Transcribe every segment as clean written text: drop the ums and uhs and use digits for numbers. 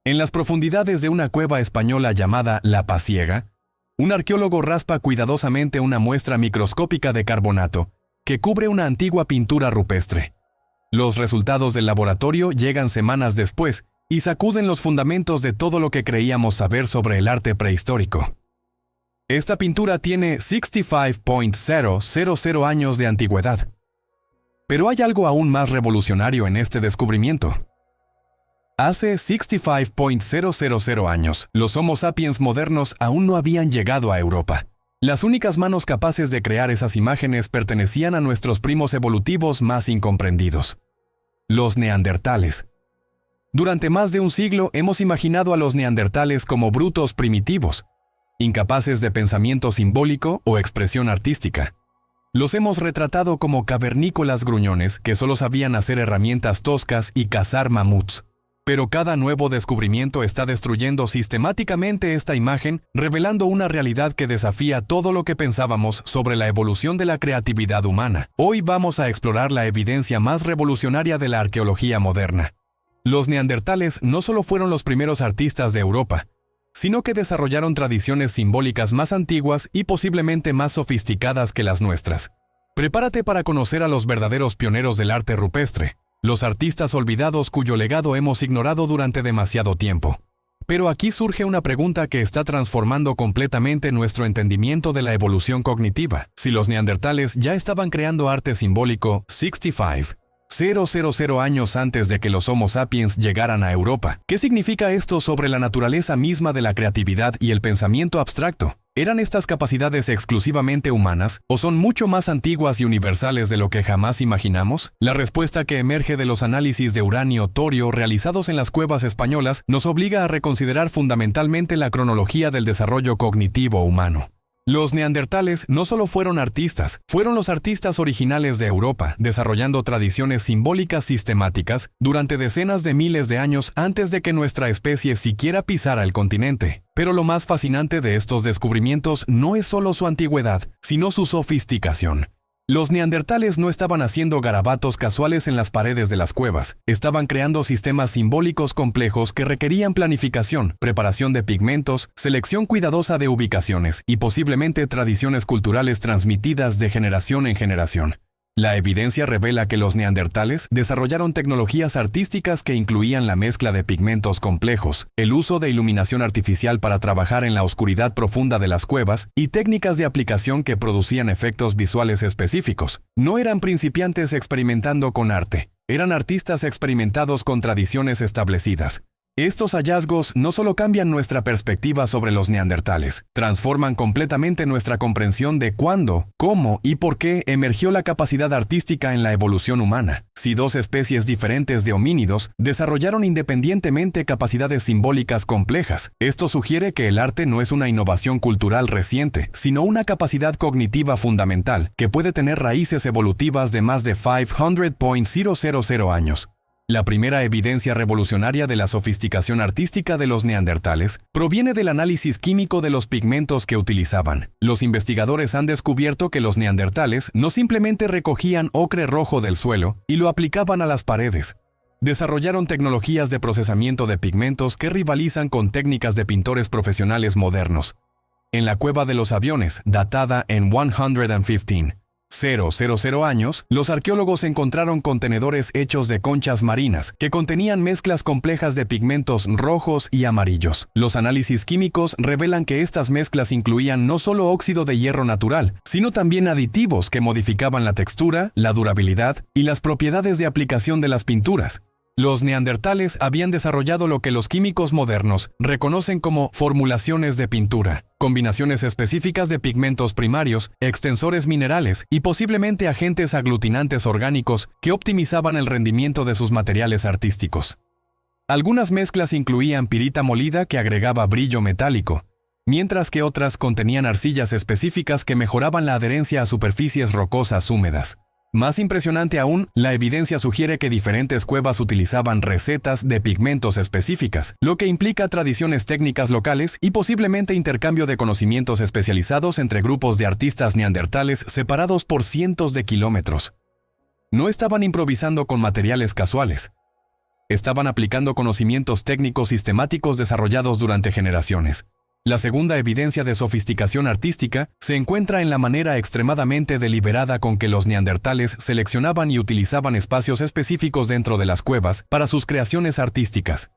En las profundidades de una cueva española llamada La Pasiega, un arqueólogo raspa cuidadosamente una muestra microscópica de carbonato que cubre una antigua pintura rupestre. Los resultados del laboratorio llegan semanas después y sacuden los fundamentos de todo lo que creíamos saber sobre el arte prehistórico. Esta pintura tiene 65.000 años de antigüedad. Pero hay algo aún más revolucionario en este descubrimiento. Hace 65.000 años, los Homo sapiens modernos aún no habían llegado a Europa. Las únicas manos capaces de crear esas imágenes pertenecían a nuestros primos evolutivos más incomprendidos, los neandertales. Durante más de un siglo hemos imaginado a los neandertales como brutos primitivos, incapaces de pensamiento simbólico o expresión artística. Los hemos retratado como cavernícolas gruñones que solo sabían hacer herramientas toscas y cazar mamuts. Pero cada nuevo descubrimiento está destruyendo sistemáticamente esta imagen, revelando una realidad que desafía todo lo que pensábamos sobre la evolución de la creatividad humana. Hoy vamos a explorar la evidencia más revolucionaria de la arqueología moderna. Los neandertales no solo fueron los primeros artistas de Europa, sino que desarrollaron tradiciones simbólicas más antiguas y posiblemente más sofisticadas que las nuestras. Prepárate para conocer a los verdaderos pioneros del arte rupestre, los artistas olvidados cuyo legado hemos ignorado durante demasiado tiempo. Pero aquí surge una pregunta que está transformando completamente nuestro entendimiento de la evolución cognitiva. Si los neandertales ya estaban creando arte simbólico 65.000 años antes de que los Homo sapiens llegaran a Europa, ¿qué significa esto sobre la naturaleza misma de la creatividad y el pensamiento abstracto? ¿Eran estas capacidades exclusivamente humanas o son mucho más antiguas y universales de lo que jamás imaginamos? La respuesta que emerge de los análisis de uranio-torio realizados en las cuevas españolas nos obliga a reconsiderar fundamentalmente la cronología del desarrollo cognitivo humano. Los neandertales no solo fueron artistas, fueron los artistas originales de Europa, desarrollando tradiciones simbólicas sistemáticas durante decenas de miles de años antes de que nuestra especie siquiera pisara el continente. Pero lo más fascinante de estos descubrimientos no es solo su antigüedad, sino su sofisticación. Los neandertales no estaban haciendo garabatos casuales en las paredes de las cuevas, estaban creando sistemas simbólicos complejos que requerían planificación, preparación de pigmentos, selección cuidadosa de ubicaciones y posiblemente tradiciones culturales transmitidas de generación en generación. La evidencia revela que los neandertales desarrollaron tecnologías artísticas que incluían la mezcla de pigmentos complejos, el uso de iluminación artificial para trabajar en la oscuridad profunda de las cuevas y técnicas de aplicación que producían efectos visuales específicos. No eran principiantes experimentando con arte, eran artistas experimentados con tradiciones establecidas. Estos hallazgos no solo cambian nuestra perspectiva sobre los neandertales, transforman completamente nuestra comprensión de cuándo, cómo y por qué emergió la capacidad artística en la evolución humana. Si dos especies diferentes de homínidos desarrollaron independientemente capacidades simbólicas complejas, esto sugiere que el arte no es una innovación cultural reciente, sino una capacidad cognitiva fundamental que puede tener raíces evolutivas de más de 500.000 años. La primera evidencia revolucionaria de la sofisticación artística de los neandertales proviene del análisis químico de los pigmentos que utilizaban. Los investigadores han descubierto que los neandertales no simplemente recogían ocre rojo del suelo y lo aplicaban a las paredes. Desarrollaron tecnologías de procesamiento de pigmentos que rivalizan con técnicas de pintores profesionales modernos. En la cueva de los aviones, datada en 115.000 años, los arqueólogos encontraron contenedores hechos de conchas marinas que contenían mezclas complejas de pigmentos rojos y amarillos. Los análisis químicos revelan que estas mezclas incluían no solo óxido de hierro natural, sino también aditivos que modificaban la textura, la durabilidad y las propiedades de aplicación de las pinturas. Los neandertales habían desarrollado lo que los químicos modernos reconocen como formulaciones de pintura, combinaciones específicas de pigmentos primarios, extensores minerales y posiblemente agentes aglutinantes orgánicos que optimizaban el rendimiento de sus materiales artísticos. Algunas mezclas incluían pirita molida que agregaba brillo metálico, mientras que otras contenían arcillas específicas que mejoraban la adherencia a superficies rocosas húmedas. Más impresionante aún, la evidencia sugiere que diferentes cuevas utilizaban recetas de pigmentos específicas, lo que implica tradiciones técnicas locales y posiblemente intercambio de conocimientos especializados entre grupos de artistas neandertales separados por cientos de kilómetros. No estaban improvisando con materiales casuales. Estaban aplicando conocimientos técnicos sistemáticos desarrollados durante generaciones. La segunda evidencia de sofisticación artística se encuentra en la manera extremadamente deliberada con que los neandertales seleccionaban y utilizaban espacios específicos dentro de las cuevas para sus creaciones artísticas.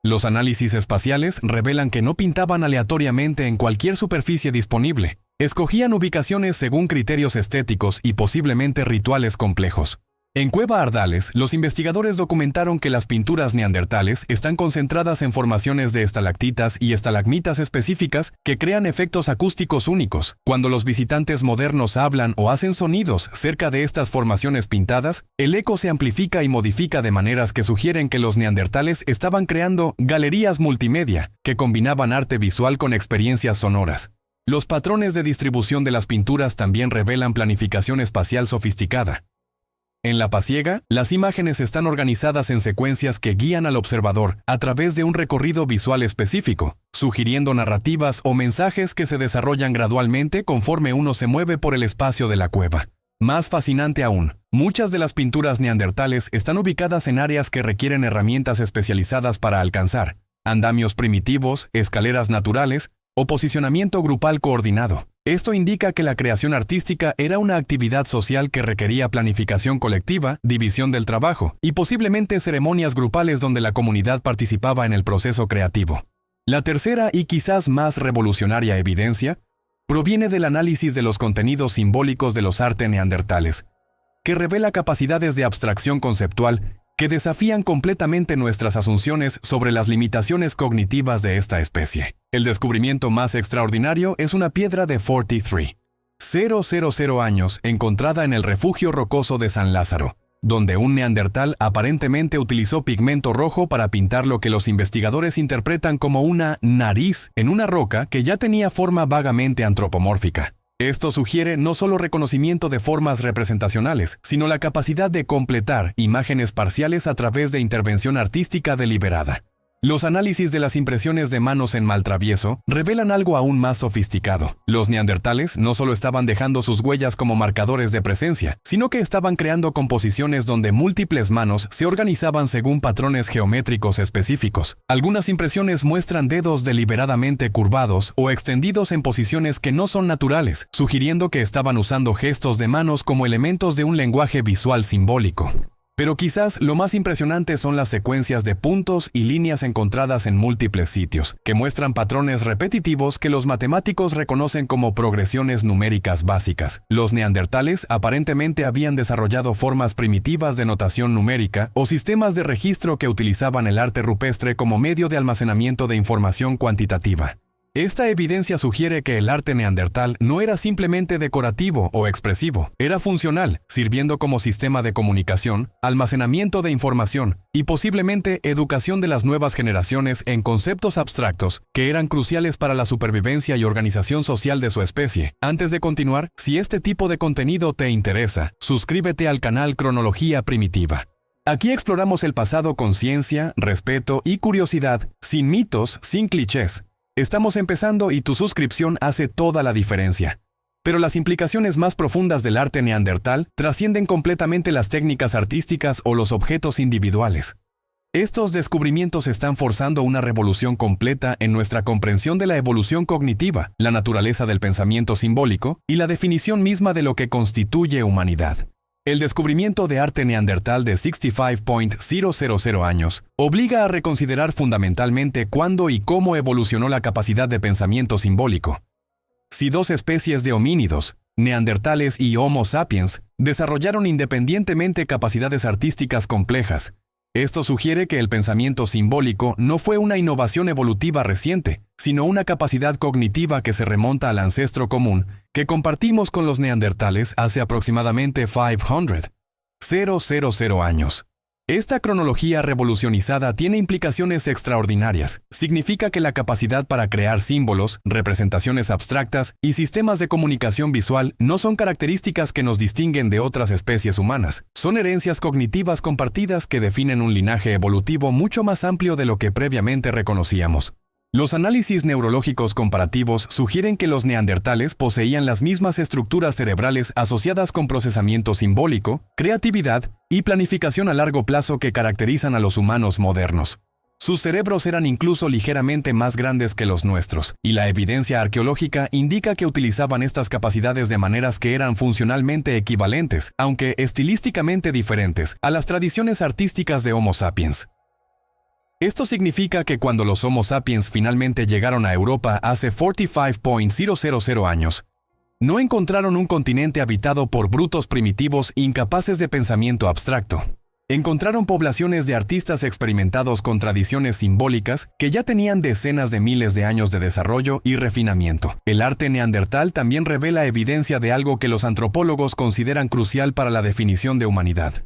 Los análisis espaciales revelan que no pintaban aleatoriamente en cualquier superficie disponible. Escogían ubicaciones según criterios estéticos y posiblemente rituales complejos. En Cueva Ardales, los investigadores documentaron que las pinturas neandertales están concentradas en formaciones de estalactitas y estalagmitas específicas que crean efectos acústicos únicos. Cuando los visitantes modernos hablan o hacen sonidos cerca de estas formaciones pintadas, el eco se amplifica y modifica de maneras que sugieren que los neandertales estaban creando galerías multimedia que combinaban arte visual con experiencias sonoras. Los patrones de distribución de las pinturas también revelan planificación espacial sofisticada. En la pasiega, las imágenes están organizadas en secuencias que guían al observador a través de un recorrido visual específico, sugiriendo narrativas o mensajes que se desarrollan gradualmente conforme uno se mueve por el espacio de la cueva. Más fascinante aún, muchas de las pinturas neandertales están ubicadas en áreas que requieren herramientas especializadas para alcanzar, andamios primitivos, escaleras naturales o posicionamiento grupal coordinado. Esto indica que la creación artística era una actividad social que requería planificación colectiva, división del trabajo y posiblemente ceremonias grupales donde la comunidad participaba en el proceso creativo. La tercera y quizás más revolucionaria evidencia proviene del análisis de los contenidos simbólicos de los arte neandertales, que revela capacidades de abstracción conceptual que desafían completamente nuestras asunciones sobre las limitaciones cognitivas de esta especie. El descubrimiento más extraordinario es una piedra de 43,000 años encontrada en el refugio rocoso de San Lázaro, donde un neandertal aparentemente utilizó pigmento rojo para pintar lo que los investigadores interpretan como una nariz en una roca que ya tenía forma vagamente antropomórfica. Esto sugiere no solo reconocimiento de formas representacionales, sino la capacidad de completar imágenes parciales a través de intervención artística deliberada. Los análisis de las impresiones de manos en maltravieso revelan algo aún más sofisticado. Los neandertales no solo estaban dejando sus huellas como marcadores de presencia, sino que estaban creando composiciones donde múltiples manos se organizaban según patrones geométricos específicos. Algunas impresiones muestran dedos deliberadamente curvados o extendidos en posiciones que no son naturales, sugiriendo que estaban usando gestos de manos como elementos de un lenguaje visual simbólico. Pero quizás lo más impresionante son las secuencias de puntos y líneas encontradas en múltiples sitios, que muestran patrones repetitivos que los matemáticos reconocen como progresiones numéricas básicas. Los neandertales aparentemente habían desarrollado formas primitivas de notación numérica o sistemas de registro que utilizaban el arte rupestre como medio de almacenamiento de información cuantitativa. Esta evidencia sugiere que el arte neandertal no era simplemente decorativo o expresivo, era funcional, sirviendo como sistema de comunicación, almacenamiento de información y posiblemente educación de las nuevas generaciones en conceptos abstractos que eran cruciales para la supervivencia y organización social de su especie. Antes de continuar, si este tipo de contenido te interesa, suscríbete al canal Cronología Primitiva. Aquí exploramos el pasado con ciencia, respeto y curiosidad, sin mitos, sin clichés. Estamos empezando y tu suscripción hace toda la diferencia. Pero las implicaciones más profundas del arte neandertal trascienden completamente las técnicas artísticas o los objetos individuales. Estos descubrimientos están forzando una revolución completa en nuestra comprensión de la evolución cognitiva, la naturaleza del pensamiento simbólico y la definición misma de lo que constituye humanidad. El descubrimiento de arte neandertal de 65,000 años obliga a reconsiderar fundamentalmente cuándo y cómo evolucionó la capacidad de pensamiento simbólico. Si dos especies de homínidos, neandertales y Homo sapiens, desarrollaron independientemente capacidades artísticas complejas, esto sugiere que el pensamiento simbólico no fue una innovación evolutiva reciente, sino una capacidad cognitiva que se remonta al ancestro común que compartimos con los neandertales hace aproximadamente 500,000 años. Esta cronología revolucionizada tiene implicaciones extraordinarias. Significa que la capacidad para crear símbolos, representaciones abstractas y sistemas de comunicación visual no son características que nos distinguen de otras especies humanas. Son herencias cognitivas compartidas que definen un linaje evolutivo mucho más amplio de lo que previamente reconocíamos. Los análisis neurológicos comparativos sugieren que los neandertales poseían las mismas estructuras cerebrales asociadas con procesamiento simbólico, creatividad y planificación a largo plazo que caracterizan a los humanos modernos. Sus cerebros eran incluso ligeramente más grandes que los nuestros, y la evidencia arqueológica indica que utilizaban estas capacidades de maneras que eran funcionalmente equivalentes, aunque estilísticamente diferentes, a las tradiciones artísticas de Homo sapiens. Esto significa que cuando los Homo sapiens finalmente llegaron a Europa hace 45.000 años, no encontraron un continente habitado por brutos primitivos incapaces de pensamiento abstracto. Encontraron poblaciones de artistas experimentados con tradiciones simbólicas que ya tenían decenas de miles de años de desarrollo y refinamiento. El arte neandertal también revela evidencia de algo que los antropólogos consideran crucial para la definición de humanidad: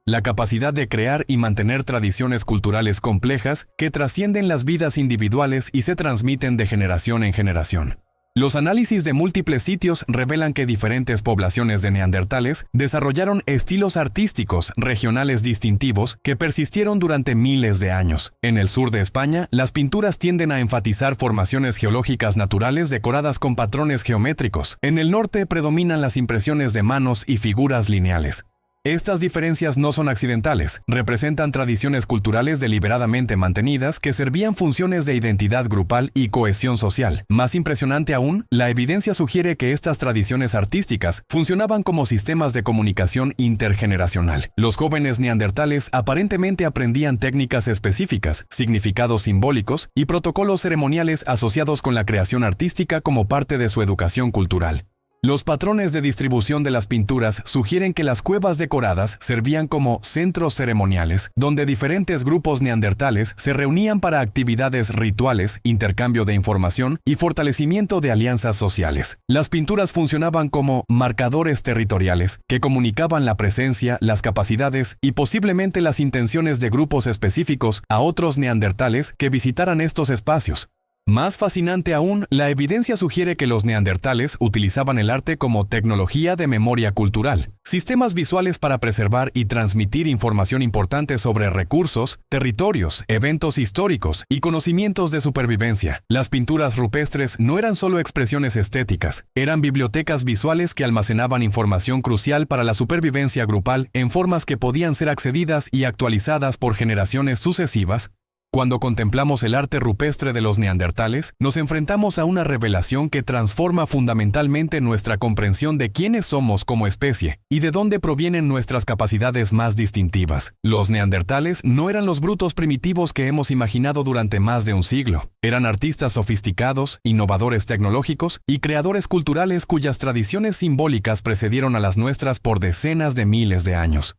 la capacidad de crear y mantener tradiciones culturales complejas que trascienden las vidas individuales y se transmiten de generación en generación. Los análisis de múltiples sitios revelan que diferentes poblaciones de neandertales desarrollaron estilos artísticos regionales distintivos que persistieron durante miles de años. En el sur de España, las pinturas tienden a enfatizar formaciones geológicas naturales decoradas con patrones geométricos. En el norte predominan las impresiones de manos y figuras lineales. Estas diferencias no son accidentales, representan tradiciones culturales deliberadamente mantenidas que servían funciones de identidad grupal y cohesión social. Más impresionante aún, la evidencia sugiere que estas tradiciones artísticas funcionaban como sistemas de comunicación intergeneracional. Los jóvenes neandertales aparentemente aprendían técnicas específicas, significados simbólicos y protocolos ceremoniales asociados con la creación artística como parte de su educación cultural. Los patrones de distribución de las pinturas sugieren que las cuevas decoradas servían como centros ceremoniales, donde diferentes grupos neandertales se reunían para actividades rituales, intercambio de información y fortalecimiento de alianzas sociales. Las pinturas funcionaban como marcadores territoriales, que comunicaban la presencia, las capacidades y posiblemente las intenciones de grupos específicos a otros neandertales que visitaran estos espacios. Más fascinante aún, la evidencia sugiere que los neandertales utilizaban el arte como tecnología de memoria cultural, sistemas visuales para preservar y transmitir información importante sobre recursos, territorios, eventos históricos y conocimientos de supervivencia. Las pinturas rupestres no eran solo expresiones estéticas, eran bibliotecas visuales que almacenaban información crucial para la supervivencia grupal en formas que podían ser accedidas y actualizadas por generaciones sucesivas. Cuando contemplamos el arte rupestre de los neandertales, nos enfrentamos a una revelación que transforma fundamentalmente nuestra comprensión de quiénes somos como especie y de dónde provienen nuestras capacidades más distintivas. Los neandertales no eran los brutos primitivos que hemos imaginado durante más de un siglo. Eran artistas sofisticados, innovadores tecnológicos y creadores culturales cuyas tradiciones simbólicas precedieron a las nuestras por decenas de miles de años.